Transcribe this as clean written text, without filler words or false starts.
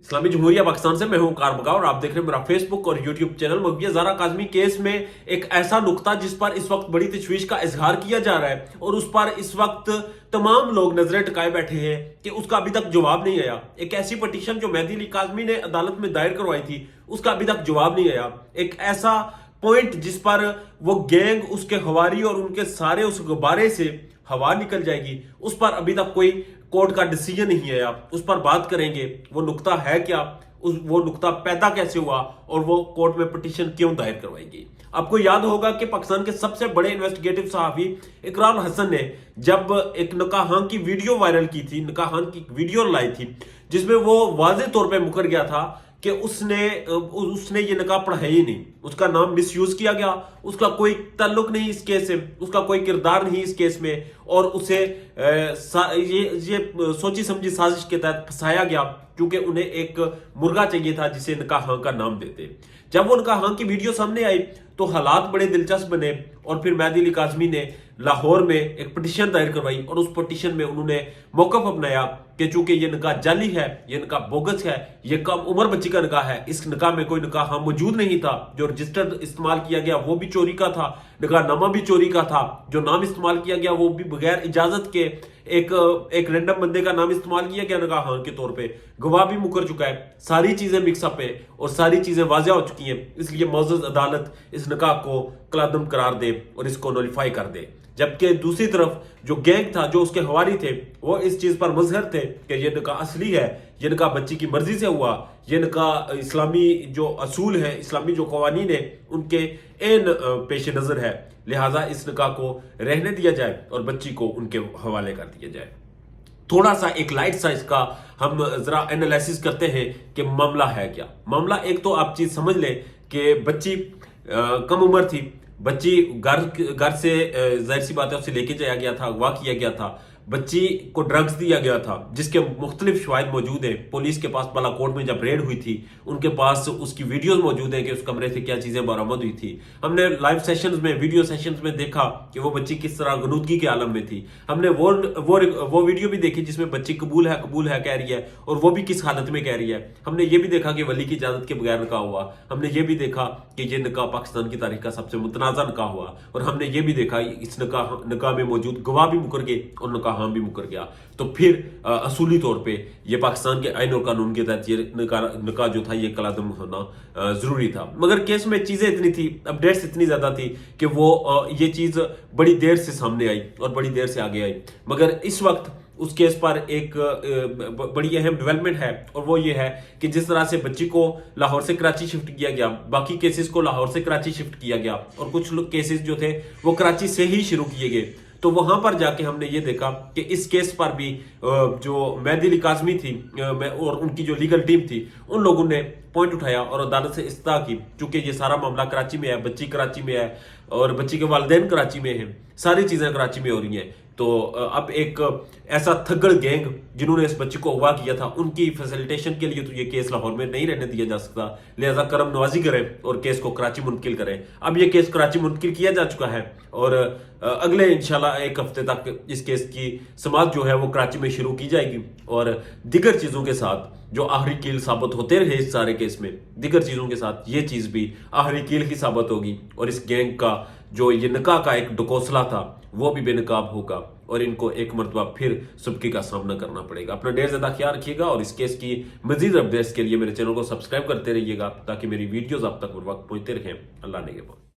इस्लामी जमहूरिया पाकिस्तान से मैं हूं कार बका और आप देख रहे हैं मेरा फेसबुक और यूट्यूब चैनल। मौलवी ज़ारा काज़मी केस में एक ऐसा नुक्ता जिस पर इस वक्त बड़ी तशवीश का इजहार किया जा रहा है और उस पर इस वक्त तमाम लोग नजरें टिकाए बैठे हैं कि उसका अभी तक जवाब नहीं आया। एक ऐसी पटिशन जो मेहदी अली काज़मी ने अदालत में दायर करवाई थी, उसका अभी तक जवाब नहीं आया। एक ऐसा पॉइंट जिस पर वो गैंग, उसके हवारी और उनके सारे उस गुब्बारे से हवा निकल जाएगी, उस पर अभी तक कोई कोर्ट का डिसीजन नहीं आया। उस पर बात करेंगे, वो नुक्ता है क्या, वो नुक्ता पैदा कैसे हुआ और वो कोर्ट में पिटीशन क्यों दायर करवाई गई। आपको याद होगा कि पाकिस्तान के सबसे बड़े इन्वेस्टिगेटिव सहाफी इकरार हसन ने जब एक निकाह की वीडियो वायरल की थी, निकाह की वीडियो लाई थी, जिसमें वो वाज़ेह तौर पे मुकर गया था कि उसने ये निकाह पढ़ा ही नहीं, उसका नाम मिसयूज किया गया, उसका कोई ताल्लुक नहीं इस केस से, उसका कोई किरदार नहीं इस केस में, और उसे ये सोची समझी साजिश के तहत फंसाया गया क्योंकि उन्हें एक मुर्गा चाहिए था जिसे निकाह का नाम देते। जब वो निकाह की वीडियो सामने आई तो हालात बड़े दिलचस्प बने और फिर मेहदी अली काज़मी ने लाहौर में एक पिटीशन दायर करवाई और उस पिटीशन में उन्होंने मौक़िफ़ अपनाया कि चूंकि ये निकाह जाली है, ये निकाह बोगस है, ये कम उम्र बच्ची का निकाह है, इस निकाह में कोई निकाह मौजूद नहीं था, जो रजिस्टर्ड इस्तेमाल किया गया वो भी चोरी का था, निकाह नामा भी चोरी का था, जो नाम इस्तेमाल किया गया वो भी बगैर इजाजत के एक रैंडम बंदे का नाम इस्तेमाल किया गया निकाह के तौर पे, गवाह भी मुकर चुका है, सारी चीजें मिक्सअप है और सारी चीजें वाज़ेह हो चुकी हैं। इसलिए मौजूद अदालत इस निकाह को कलादम करार दे और इसको नॉलिफाई कर दे। जबकि दूसरी तरफ जो गैंग था, जो उसके हवारी थे, वो इस चीज पर मुजहर थे कि ये निकाह असली है, ये निकाह बच्ची की मर्जी से हुआ, ये निकाह इस्लामी जो असूल है, इस्लामी जो कवानीन है, उनके एन पेश नजर है, लिहाजा इस निकाह को रहने दिया जाए और बच्ची को उनके हवाले कर दिया जाए। थोड़ा सा एक लाइट सा इसका हम जरा एनालिसिस करते हैं कि मामला है क्या। मामला एक तो आप चीज समझ ले कि बच्ची कम उम्र थी, बच्ची घर से जाहिर सी बात है उसे लेके जाया गया था, अगवा किया गया था, बच्ची को ड्रग्स दिया गया था जिसके मुख्तलिफ शवाहिद मौजूद हैं। पुलिस के पास बालाकोट में जब रेड हुई थी उनके पास उसकी वीडियोस मौजूद हैं कि उस कमरे से क्या चीजें बरामद हुई थी। हमने लाइव सेशंस में, वीडियो सेशंस में देखा कि वो बच्ची किस तरह गनूदगी के आलम में थी। हमने वो वीडियो भी देखी जिसमें बच्ची कबूल है कह रही है और वो भी किस हालत में कह रही है। हमने ये भी देखा कि वली की इजाजत के बगैर निकाह हुआ, हमने ये भी देखा कि ये निकाह पाकिस्तान की तारीख का सबसे मुतनाज़ा निकाह हुआ, और हमने ये भी देखा इस निकाह में मौजूद गवाह भी मुकर गए और निकाह भी मुकर गया। तो फिर असूली तौर पे ये पाकिस्तान के आईन और कानून के तहत ये निकाह जो था ये कलादम होना जरूरी था। मगर केस में चीजें इतनी थी, अपडेट्स इतनी ज्यादा थी कि वो ये चीज बड़ी देर से सामने आई और बड़ी देर से आगे आई। मगर इस वक्त उस केस पर एक बड़ी अहम डेवलपमेंट है और वो ये है कि जिस तरह से बच्ची को लाहौर से कराची शिफ्ट किया गया, बाकी केसेस को लाहौर से कराची शिफ्ट किया गया और कुछ केसेस जो थे वो कराची से ही शुरू किए गए। तो वहां पर जाके हमने ये देखा कि इस केस पर भी जो मेहदी अली काज़मी थी और उनकी जो लीगल टीम थी, उन लोगों ने पॉइंट उठाया और अदालत से इस्तदा की। चूंकि ये सारा मामला कराची में है, बच्ची कराची में है और बच्ची के वालिदैन कराची में हैं, सारी चीजें कराची में हो रही हैं। तो अब एक ऐसा थग्गड़ गैंग जिन्होंने इस बच्ची को अगवा किया था, उनकी फैसिलिटेशन के लिए तो ये केस लाहौर में नहीं रहने दिया जा सकता, लिहाजा करम नवाजी करें और केस को कराची मुंतकिल करें। अब ये केस कराची मुंतकिल किया जा चुका है और अगले इंशाल्लाह एक हफ्ते तक इस केस की समाअत जो है वो कराची में शुरू की जाएगी और दीगर चीज़ों के साथ जो आखिरी कील साबित होते रहे इस सारे केस में, दीगर चीज़ों के साथ ये चीज़ भी आखिरी कील ही साबित होगी और इस गैंग का जो ये निकाह का एक डकोसला था वो भी बेनकाब होगा और इनको एक मरतबा फिर सबकी का सामना करना पड़ेगा। अपना ढेर ज्यादा ख्याल रखिएगा और इस केस की मजीद अपडेट्स के लिए मेरे चैनल को सब्सक्राइब करते रहिएगा ताकि मेरी वीडियोस आप तक बर वक्त पहुंचते रहें। अल्लाह ने